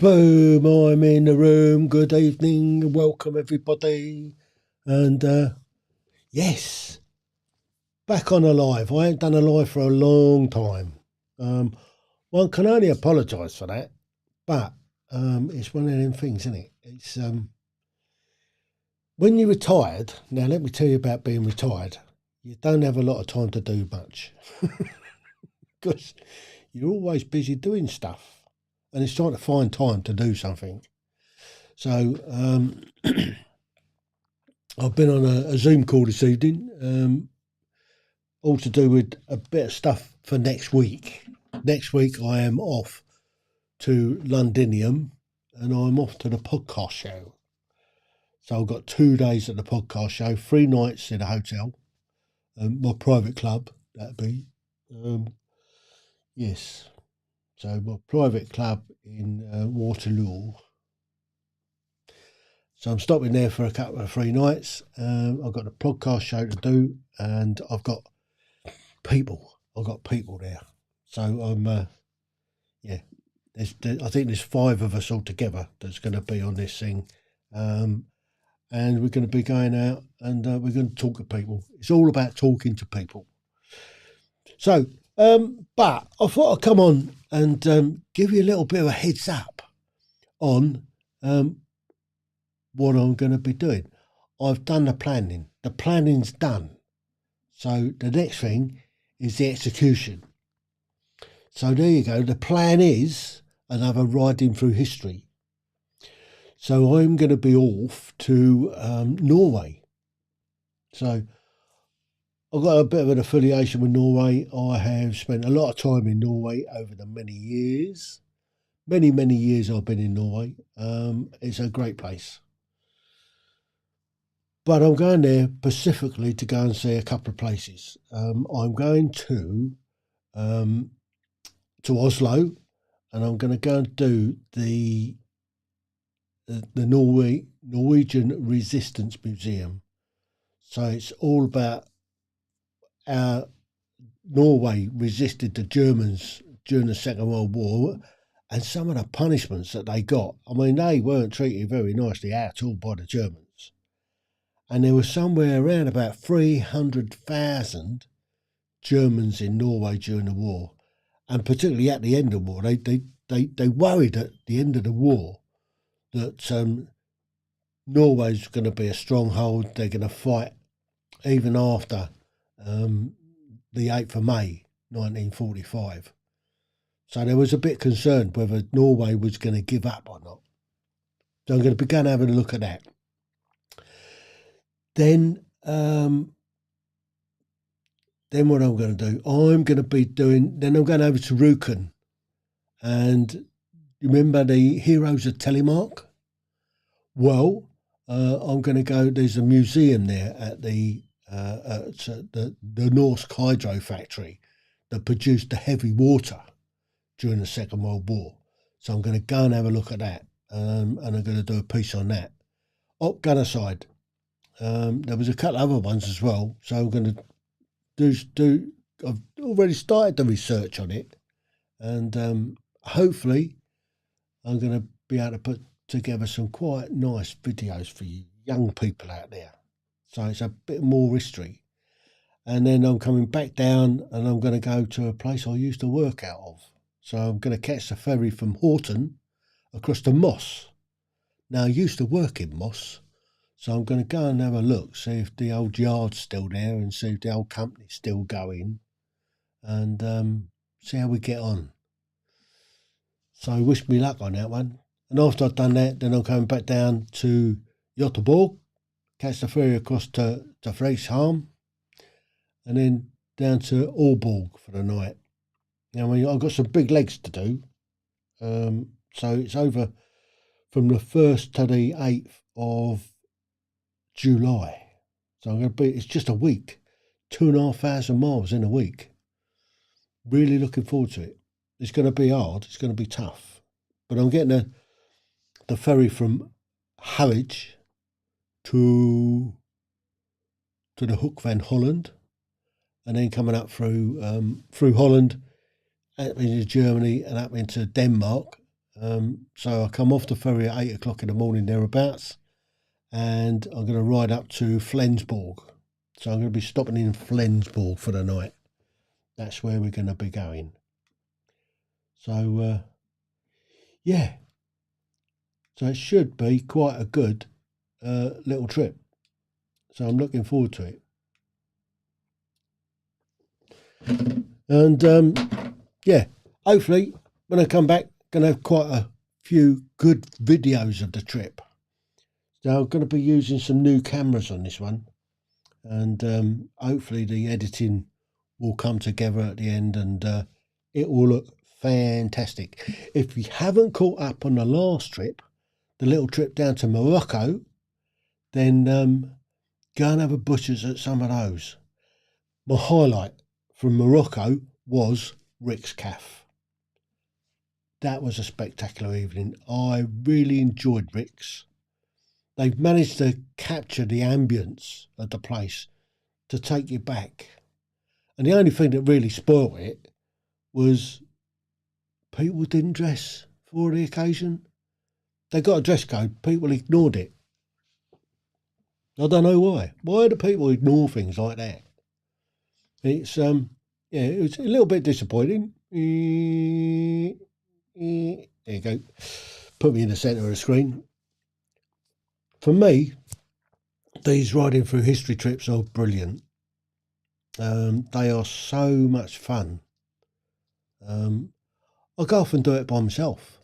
Boom, I'm in the room. Good evening. Welcome, everybody. And yes, back on a live. I ain't done a live for a long time. One can only apologise for that, but it's one of them things, isn't it? It's when you're retired. Now, let me tell you about being retired. You don't have a lot of time to do much because you're always busy doing stuff. And it's trying to find time to do something. So I've been on a Zoom call this evening, all to do with a bit of stuff for next week. Next week I am off to Londinium and I'm off to the podcast show. So I've got 2 days at the podcast show, 3 nights in a hotel, my private club, that'd be. Yes. So my private club in Waterloo. So I'm stopping there for a couple of 3 nights. I've got a podcast show to do, and I've got people. I've got people there. So I'm, yeah. I think there's 5 of us all together that's going to be on this thing, and we're going to be going out and we're going to talk to people. It's all about talking to people. So. But I thought I'd come on and give you a little bit of a heads up on what I'm going to be doing. I've done the planning. The planning's done. So the next thing is the execution. So there you go. The plan is another riding through history. So I'm going to be off to Norway. So I've got a bit of an affiliation with Norway. I have spent a lot of time in Norway over the many years. Many years I've been in Norway. It's a great place. But I'm going there specifically to go and see a couple of places. I'm going to Oslo, and I'm going to go and do the Norwegian Resistance Museum. So it's all about how Norway resisted the Germans during the Second World War and some of the punishments that they got. I mean, they weren't treated very nicely at all by the Germans. And there was somewhere around about 300,000 Germans in Norway during the war. And particularly at the end of the war, they worried at the end of the war that Norway's going to be a stronghold. They're going to fight even after the 8th of May, 1945. So there was a bit concerned whether Norway was going to give up or not. So I'm going to begin having a look at that. Then what I'm going to do, I'm going over to Rjukan. And remember the Heroes of Telemark? Well, I'm going to go, there's a museum there at the Norsk Hydro factory that produced the heavy water during the Second World War. So I'm going to go and have a look at that, and I'm going to do a piece on that. Gunnerside. There was a couple of other ones as well, so I'm going to I've already started the research on it, and hopefully I'm going to be able to put together some quite nice videos for you young people out there. So it's a bit more history. And then I'm coming back down and I'm going to go to a place I used to work out of. So I'm going to catch the ferry from Horton across to Moss. Now, I used to work in Moss, so I'm going to go and have a look, see if the old yard's still there and see if the old company's still going, and see how we get on. So wish me luck on that one. And after I've done that, then I'm coming back down to Göteborg, catch the ferry across to Fredrikshamn, and then down to Aalborg for the night. Now, I've got some big legs to do, so it's over from the 1st to the 8th of July. So it's just a week, 2,500 miles in a week. Really looking forward to it. It's going to be hard, it's going to be tough, but I'm getting the ferry from Harwich to the Hook van Holland, and then coming up through Holland, up into Germany and up into Denmark, So I come off the ferry at 8 o'clock in the morning thereabouts, and I'm going to ride up to Flensburg. So I'm going to be stopping in Flensburg for the night. That's where we're going to be going. So, yeah. So it should be quite a good little trip. So I'm looking forward to it. And, yeah, hopefully when I come back, I'm going to have quite a few good videos of the trip. So I'm going to be using some new cameras on this one. And hopefully the editing will come together at the end, and it will look fantastic. If you haven't caught up on the last trip, the little trip down to Morocco, then go and have a butcher's at some of those. My highlight from Morocco was Rick's Cafe. That was a spectacular evening. I really enjoyed Rick's. They've managed to capture the ambience of the place to take you back. And the only thing that really spoiled it was people didn't dress for the occasion. They got a dress code, people ignored it. I don't know why. Why do people ignore things like that? It's yeah, it was a little bit disappointing. There you go. Put me in the centre of the screen. For me, these riding through history trips are brilliant. They are so much fun. I go off and do it by myself.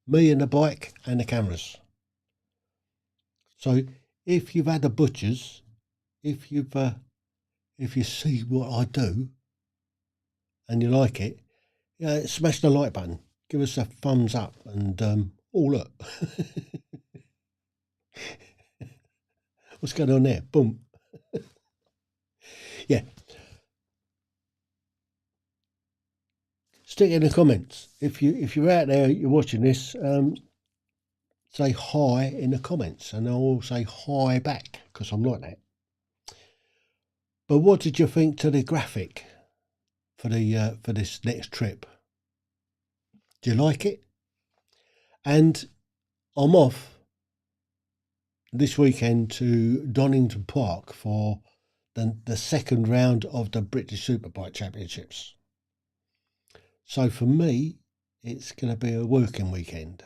Me and the bike and the cameras. So if you've had a butcher's, if you see what I do and you like it, yeah, smash the like button. Give us a thumbs up, and oh look. What's going on there? Boom. Yeah. Stick it in the comments. If you're out there, you're watching this, say hi in the comments, and I'll say hi back, because I'm like that. But what did you think to the graphic for this next trip? Do you like it? And I'm off this weekend to Donington Park for the second round of the British Superbike Championships. So for me, it's going to be a working weekend.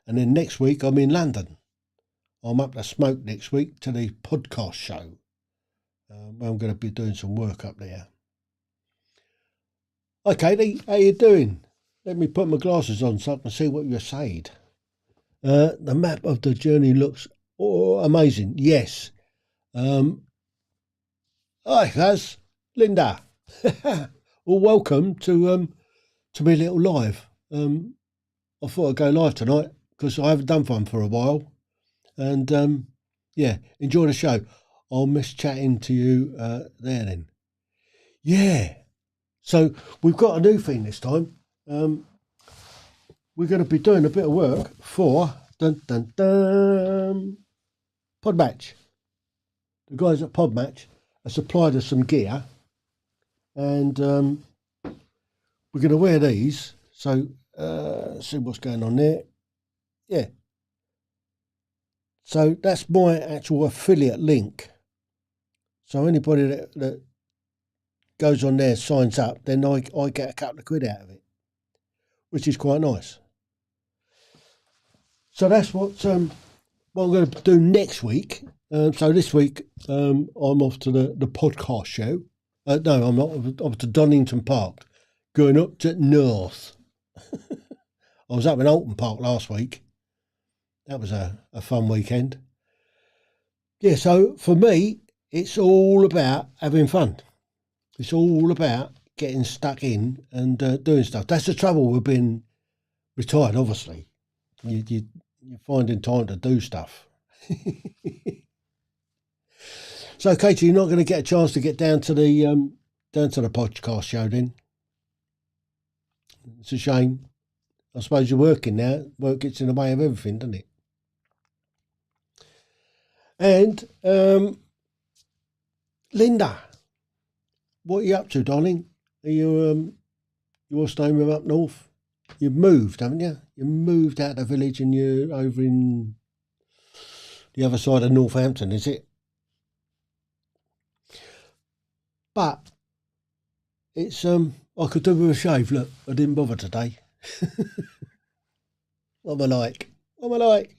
And then next week, I'm in London. I'm up to Smoke next week to the podcast show. Where I'm going to be doing some work up there. Hi, Katie. How you doing? Let me put my glasses on so I can see what you said. The map of the journey looks amazing. Yes. Hi, Kaz. Linda. Well, welcome to my little live. I thought I'd go live tonight because I haven't done one for a while. And yeah, enjoy the show. I'll miss chatting to you there then. Yeah. So we've got a new thing this time. We're going to be doing a bit of work for Podmatch. The guys at Podmatch have supplied us some gear, and we're going to wear these. So see what's going on there. Yeah. So that's my actual affiliate link. So anybody that goes on there, signs up, then I get a couple of quid out of it, which is quite nice. So that's what I'm going to do next week. So this week I'm off to the podcast show. No, I'm not. I'm off to Donington Park, going up to North. I was up in Alton Park last week. That was a fun weekend. Yeah, so for me, it's all about having fun. It's all about getting stuck in and doing stuff. That's the trouble with being retired, obviously. You're finding time to do stuff. So, Katie, you're not going to get a chance to get down to the podcast show then? It's a shame. I suppose you're working now. Work gets in the way of everything, doesn't it? And Linda, what are you up to, darling? Are you staying with up north? You've moved, haven't you? You moved out of the village and you're over in the other side of Northampton, is it? But it's I could do with a shave. Look, I didn't bother today. What am I like? What am I like?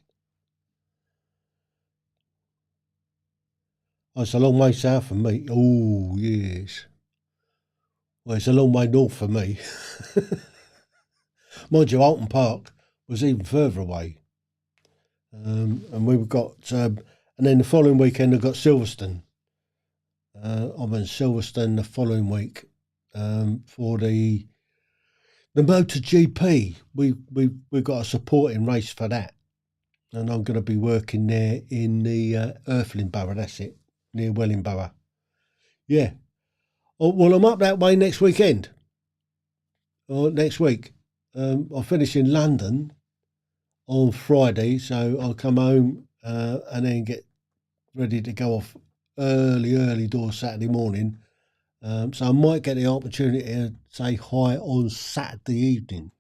Oh, it's a long way south for me. Oh, yes. Well, it's a long way north for me. Mind you, Alton Park was even further away. And we've got, and then the following weekend I've got Silverstone. I'm in Silverstone the following week for the MotoGP. We've got a supporting race for that. And I'm going to be working there in the Earthling Borough, that's it, near Wellingborough. Yeah. Oh, well, I'm up that way next weekend. Or next week. I'll finish in London on Friday, so I'll come home and then get ready to go off early doors Saturday morning. So I might get the opportunity to say hi on Saturday evening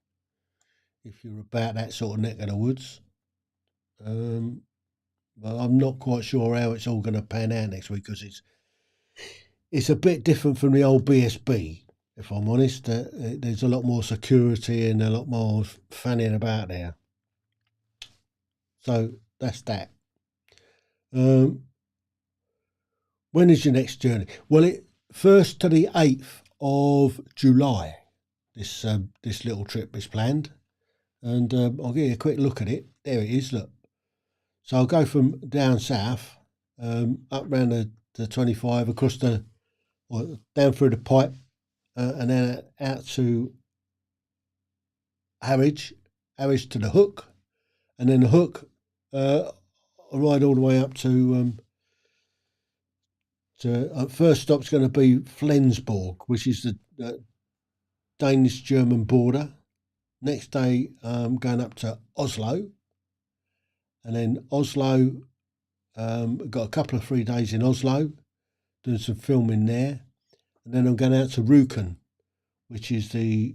if you're about that sort of neck of the woods. But I'm not quite sure how it's all going to pan out next week because it's a bit different from the old BSB. If I'm honest, there's a lot more security and a lot more fanning about there. So that's that. When is your next journey? Well, 1st to the 8th of July. This little trip is planned, and I'll give you a quick look at it. There it is. Look. So I'll go from down south, up round the 25, across down through the pipe, and then out to Harwich to the Hook, and then the Hook, I'll ride all the way up to first stop's going to be Flensborg, which is the Danish-German border. Next day, going up to Oslo, and then Oslo, got a couple of 3 days in Oslo, doing some filming there, and then I'm going out to Rjukan, which is the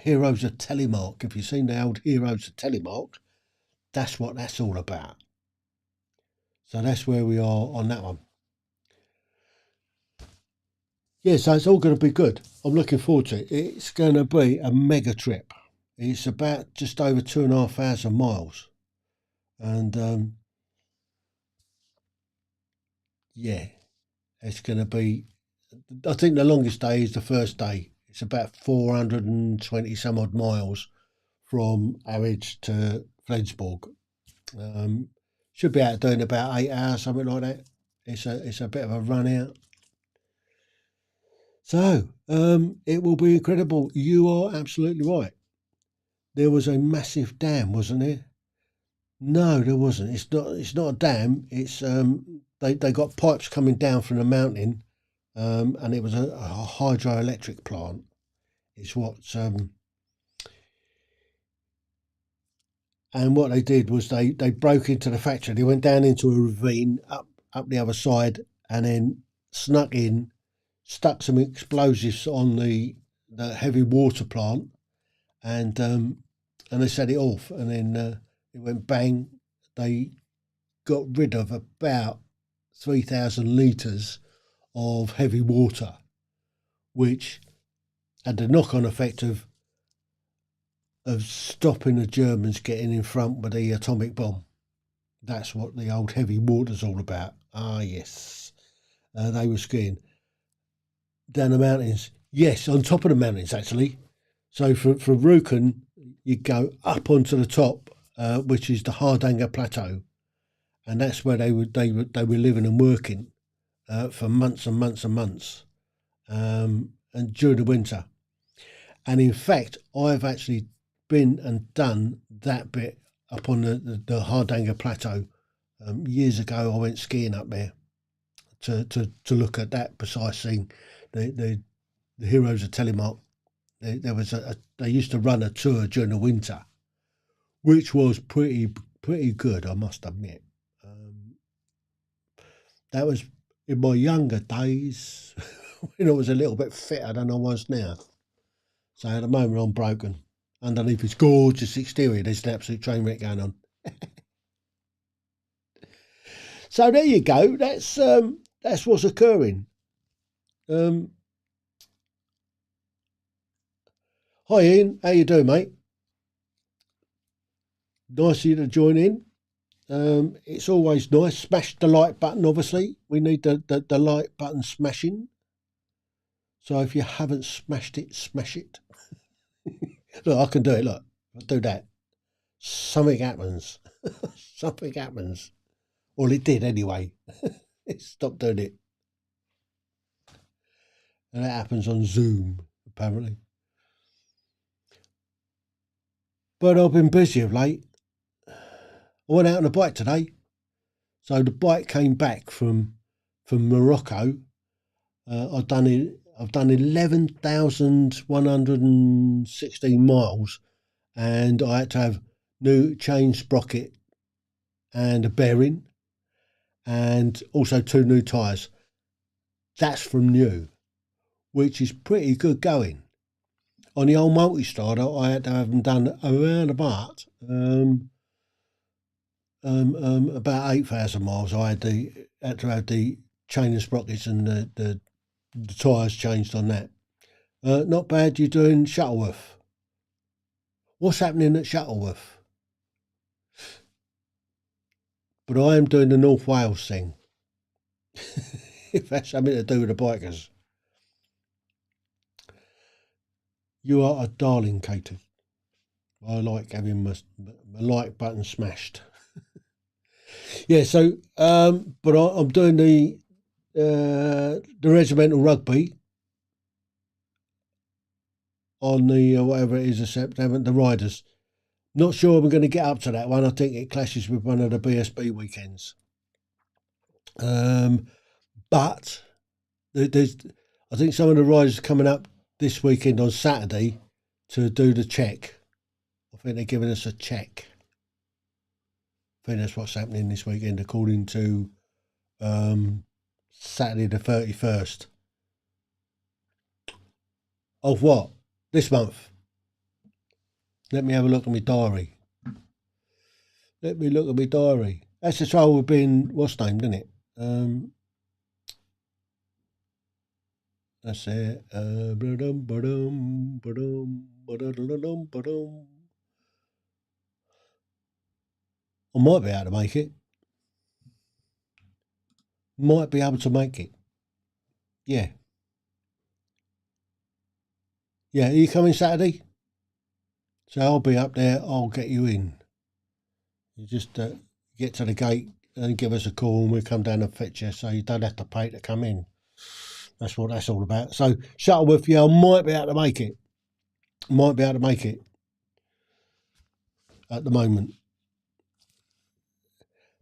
Heroes of Telemark. If you've seen the old Heroes of Telemark, that's what that's all about. So that's where we are on that one. Yeah, so it's all going to be good. I'm looking forward to it. It's going to be a mega trip. It's about just over 2,500 miles. And yeah, it's going to be, I think the longest day is the first day. It's about 420 some odd miles from Harwich to Flensborg. Should be out doing about 8 hours, something like that. It's a bit of a run out. So it will be incredible. You are absolutely right. There was a massive dam, wasn't there? No, there wasn't. It's not a dam. It's they got pipes coming down from the mountain, and it was a hydroelectric plant. It's what and what they did was they broke into the factory. They went down into a ravine up the other side, and then snuck in, stuck some explosives on the heavy water plant, and they set it off, and then it went bang. They got rid of about 3,000 litres of heavy water, which had the knock-on effect of stopping the Germans getting in front with the atomic bomb. That's what the old heavy water's all about. Ah, yes. They were skiing down the mountains. Yes, on top of the mountains, actually. So from Rjukan, you go up onto the top, which is the Hardanger Plateau. And that's where they were living and working for months and months and months, and during the winter. And in fact, I've actually been and done that bit up on the Hardanger Plateau. Years ago, I went skiing up there to look at that precise thing. The Heroes of Telemark. They used to run a tour during the winter, which was pretty good, I must admit. That was in my younger days when I was a little bit fitter than I was now. So at the moment I'm broken. underneath his gorgeous exterior, there's an absolute train wreck going on. So there you go. That's what's occurring. Hi Ian, how you doing, mate? Nice of you to join in. It's always nice. Smash the like button, obviously. We need the like button smashing. So if you haven't smashed it, smash it. Look, I can do it. Look, I'll do that. Something happens. Something happens. Well, it did anyway. It stopped doing it. And that happens on Zoom, apparently. But I've been busy of late. I went out on a bike today. So the bike came back from Morocco. I've done 11,116 miles, and I had to have new chain sprocket and a bearing, and also 2 new tyres. That's from new, which is pretty good going. On the old multi-starter, I had to have them done around about 8,000 miles. I had to have the chain and sprockets and the tyres changed on that. Not bad. You're doing Shuttleworth. What's happening at Shuttleworth? But I am doing the North Wales thing. If that's something to do with the bikers. You are a darling, Katie. I like having my like button smashed. Yeah, so but I'm doing the regimental rugby on the whatever it is of September, the Riders. Not sure we're going to get up to that one. I think it clashes with one of the BSB weekends. But there's, I think some of the riders are coming up this weekend on Saturday to do the check. I think they're giving us a check. I think that's what's happening this weekend, according to Saturday the 31st. Of what? This month. Let me have a look at my diary. Let me look at my diary. That's the trouble with being what's named, isn't it? That's it. I might be able to make it. Might be able to make it. Yeah. Yeah, are you coming Saturday? So I'll be up there. I'll get you in. You just get to the gate and give us a call and we'll come down and fetch you so you don't have to pay to come in. That's what that's all about. So Shuttleworth, yeah, I might be able to make it. Might be able to make it at the moment.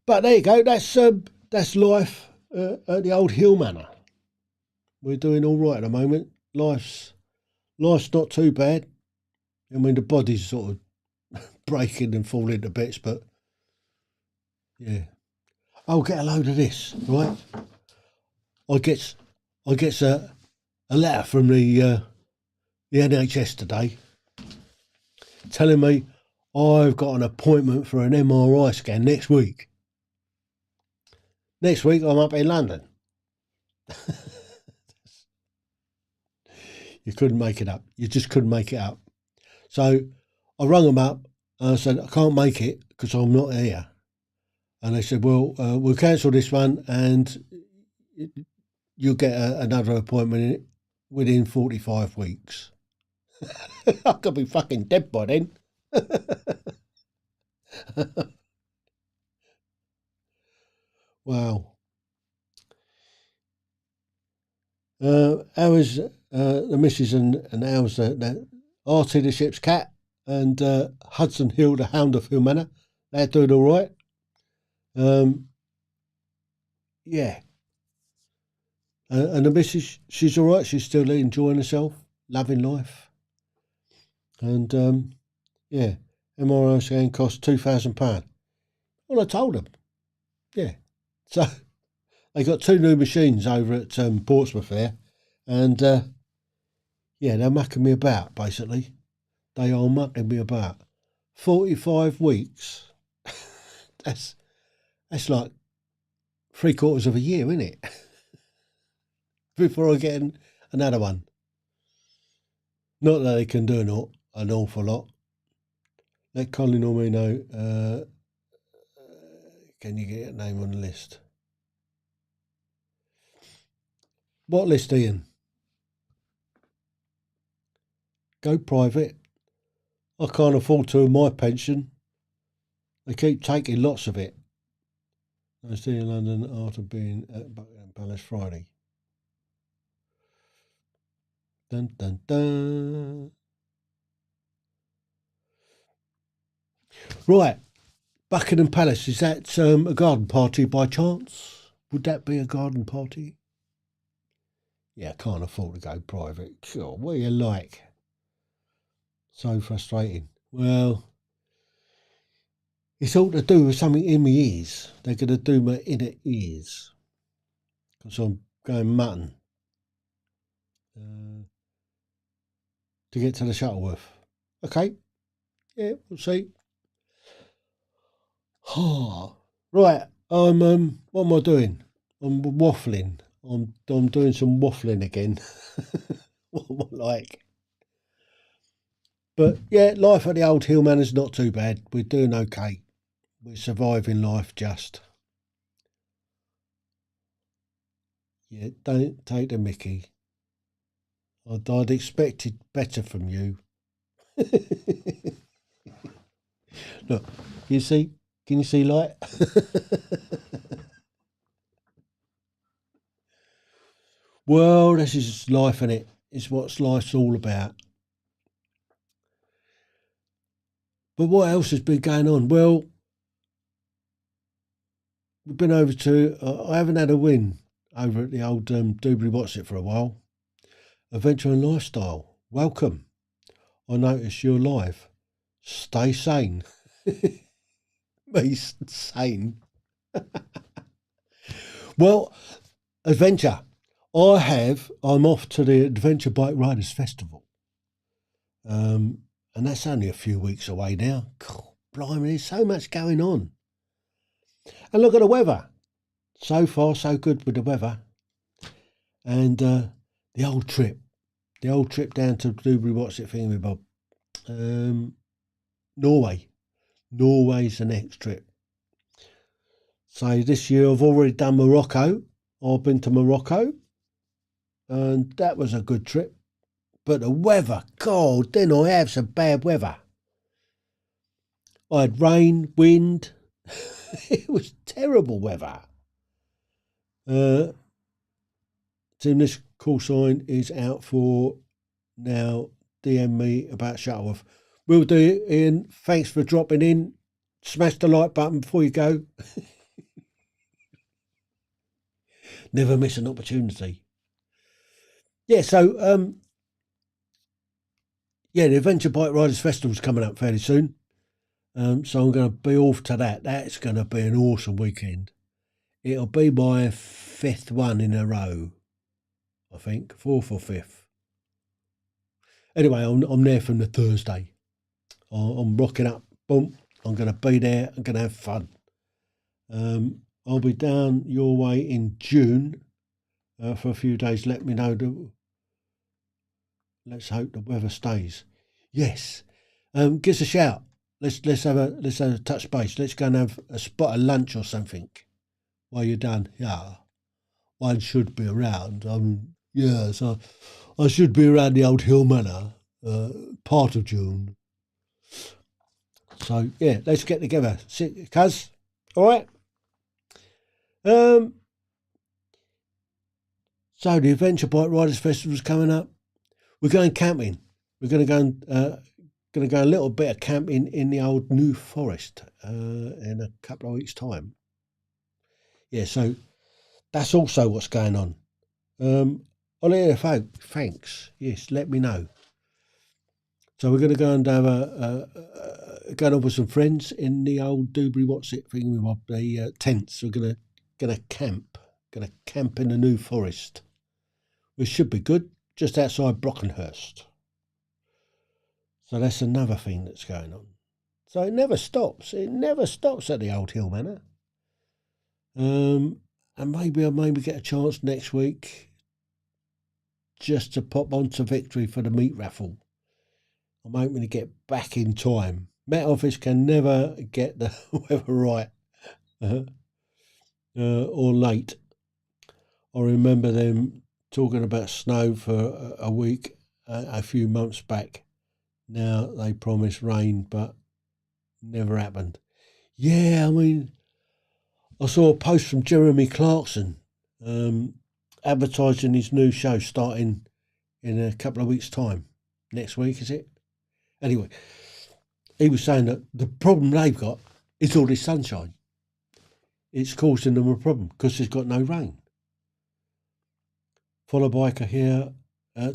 But there you go. That's life at the old Heale Manor. We're doing all right at the moment. Life's not too bad. I mean, the body's sort of breaking and falling to bits, but yeah. I'll get a load of this, right? I gets a letter from the NHS today telling me I've got an appointment for an MRI scan next week. Next week I'm up in London. You couldn't make it up. You just couldn't make it up. So I rung them up and I said, I can't make it because I'm not here. And they said, well, we'll cancel this one and you'll get another appointment within 45 weeks. I could be fucking dead by then. Wow. How is the missus and how's the Artie the ship's cat and Hudson Hill the hound of Heale Manor? They're doing all right. Yeah. And the missus, she's all right. She's still enjoying herself, loving life. And yeah, MRI scan cost £2,000. Well, I told them. Yeah. So they got 2 new machines over at Portsmouth there, and yeah, they're mucking me about basically. They are mucking me about. 45 weeks. That's like 3/4 of a year, isn't it? Before I get another one. Not that they can do an awful lot. Let Colin or me know. Can you get a name on the list? What list, Ian? Go private. I can't afford to in my pension. They keep taking lots of it. I stay in London after being at Buckingham Palace Friday. Dun, dun, dun. Right. Buckingham Palace, is that a garden party by chance? Would that be a garden party? Yeah, I can't afford to go private. God, what are you like? So frustrating. Well, it's all to do with something in my ears. They're going to do my inner ears. Because I'm going mutton. To get to the Shuttleworth. Okay. Yeah, we'll see. Right. What am I doing? I'm waffling. I'm doing some waffling again. What am I like? But yeah, life at the old Heale Manor is not too bad. We're doing okay. We're surviving life just. Yeah, don't take the mickey. I'd expected better from you. Look, you see? Can you see light? Well, this is life, innit? It's what life's all about. But what else has been going on? Well, we've been over to, I haven't had a win over at the old WWII for a while. Adventure and Lifestyle. Welcome. I notice you're live. Stay sane. Me sane. Well, adventure. I'm off to the Adventure Bike Riders Festival. And that's only a few weeks away now. God, blimey, there's so much going on. And look at the weather. So far, so good with the weather. And the old trip down to WWII thingamabob. Norway. Norway's the next trip. So this year I've already done Morocco. I've been to Morocco. And that was a good trip. But the weather, God, didn't I have some bad weather? I had rain, wind. It was terrible weather. Tim, this call sign is out for now. DM me about Shuttleworth. Will do, Ian. Thanks for dropping in. Smash the like button before you go. Never miss an opportunity. Yeah, so the Adventure Bike Riders Festival's coming up fairly soon. So I'm going to be off to that. That's going to be an awesome weekend. It'll be my 5th one in a row, I think, 4th or 5th. Anyway, I'm there from the Thursday. I'm rocking up. Boom. I'm going to be there. I'm going to have fun. I'll be down your way in June for a few days. Let me know. Let's hope the weather stays. Yes. Give us a shout. Let's have a touch base. Let's go and have a spot of lunch or something while you're done. Yeah, one should be around. So I should be around the old Heale Manor part of June. So yeah, let's get together. Cuz, all right. So the Adventure Bike Riders Festival is coming up. We're going camping. We're going to go a little bit of camping in the old New Forest in a couple of weeks' time. Yeah, so that's also what's going on. I'll let you know. Thanks. Yes, let me know. So we're going to go and have going on with some friends in the old WWII thing with the tents. We're going to camp. Going to camp in the New Forest, which should be good, just outside Brockenhurst. So that's another thing that's going on. So it never stops. It never stops at the old Heale Manor. And maybe I'll get a chance next week just to pop onto Victory for the meat raffle. I'm hoping to get back in time. Met Office can never get the weather right or late. I remember them talking about snow for a week a few months back. Now they promise rain, but never happened. Yeah, I mean, I saw a post from Jeremy Clarkson advertising his new show starting in a couple of weeks' time. Next week, is it? Anyway, he was saying that the problem they've got is all this sunshine. It's causing them a problem because there's got no rain. Follow biker here,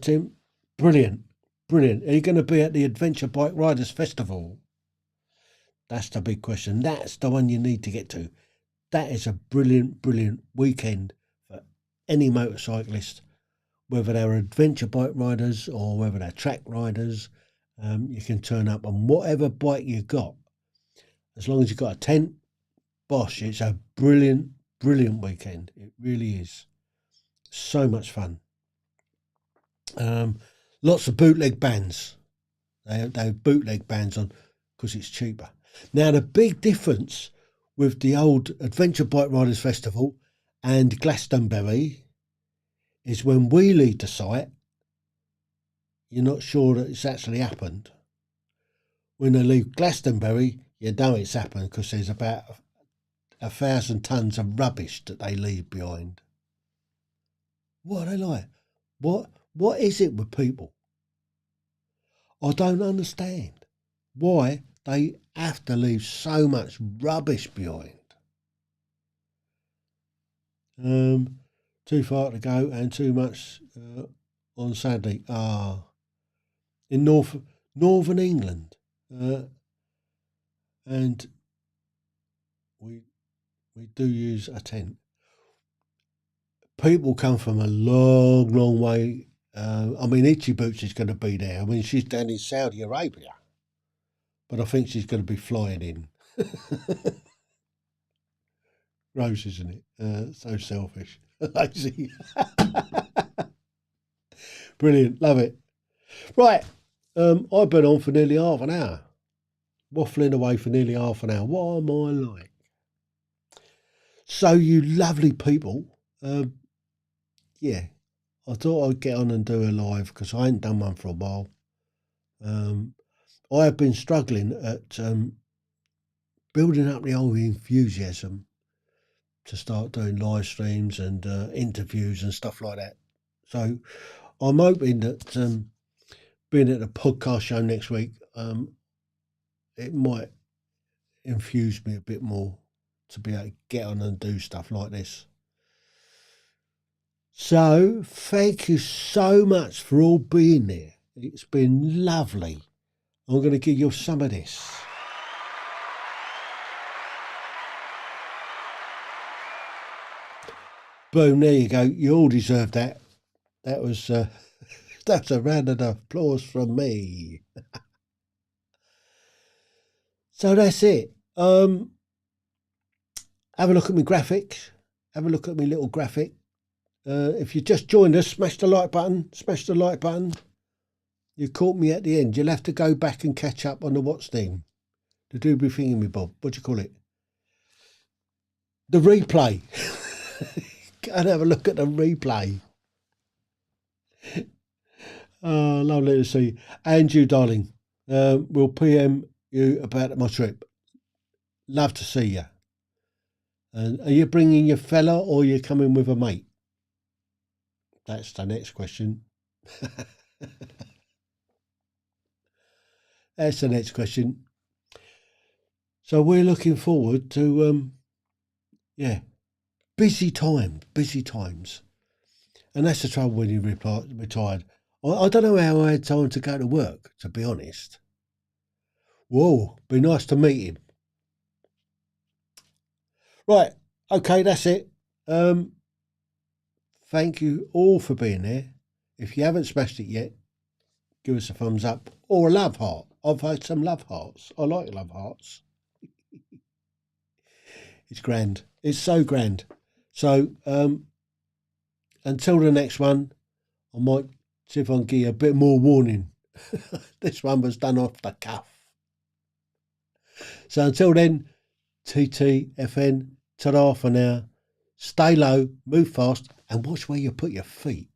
Tim. Brilliant. Are you going to be at the Adventure Bike Riders Festival? That's the big question. That's the one you need to get to. That is a brilliant weekend for any motorcyclist, whether they're adventure bike riders or whether they're track riders. You can turn up on whatever bike you got. As long as you've got a tent, bosh, it's a brilliant weekend. It really is. So much fun. Lots of bootleg bands. They have bootleg bands on because it's cheaper. Now, the big difference with the old Adventure Bike Riders Festival and Glastonbury is when we leave the site, you're not sure that it's actually happened. When they leave Glastonbury, you know it's happened because there's about 1,000 tons of rubbish that they leave behind. What are they like? What is it with people? I don't understand why they have to leave so much rubbish behind. Too far to go and too much on Saturday. In northern England, and we do use a tent. People come from a long way. I mean, Itchy Boots is going to be there. I mean, she's down in Saudi Arabia, but I think she's going to be flying in. Gross, isn't it? So selfish. Lazy. Brilliant. Love it. Right. I've been on for nearly half an hour. Waffling away for nearly half an hour. What am I like? So, you lovely people, yeah, I thought I'd get on and do a live because I ain't done one for a while. I have been struggling at building up the old enthusiasm to start doing live streams and interviews and stuff like that. So I'm hoping that being at the podcast show next week, it might infuse me a bit more to be able to get on and do stuff like this. So thank you so much for all being there. It's been lovely. I'm going to give you some of this. Boom, there you go. You all deserve that. That was that's a round of applause from me. So that's it. Have a look at my graphics. Have a look at my little graphic. If you just joined us, smash the like button. Smash the like button. You caught me at the end. You'll have to go back and catch up on the what's thing. The doobie thingy me bob. What do you call it? The replay. Go and have a look at the replay. Oh, lovely to see you. And you, darling. We'll PM you about my trip. Love to see you. And are you bringing your fella or are you coming with a mate? That's the next question. That's the next question. So we're looking forward to, busy times. And that's the trouble when you retired. I don't know how I had time to go to work, to be honest. Whoa, be nice to meet him. Right, okay, that's it. Thank you all for being there. If you haven't smashed it yet, give us a thumbs up or a love heart. I've had some love hearts. I like love hearts. It's grand. It's so grand. So until the next one, I might see if I can give you a bit more warning. This one was done off the cuff. So until then, TTFN, ta-ra for now. Stay low, move fast, and watch where you put your feet.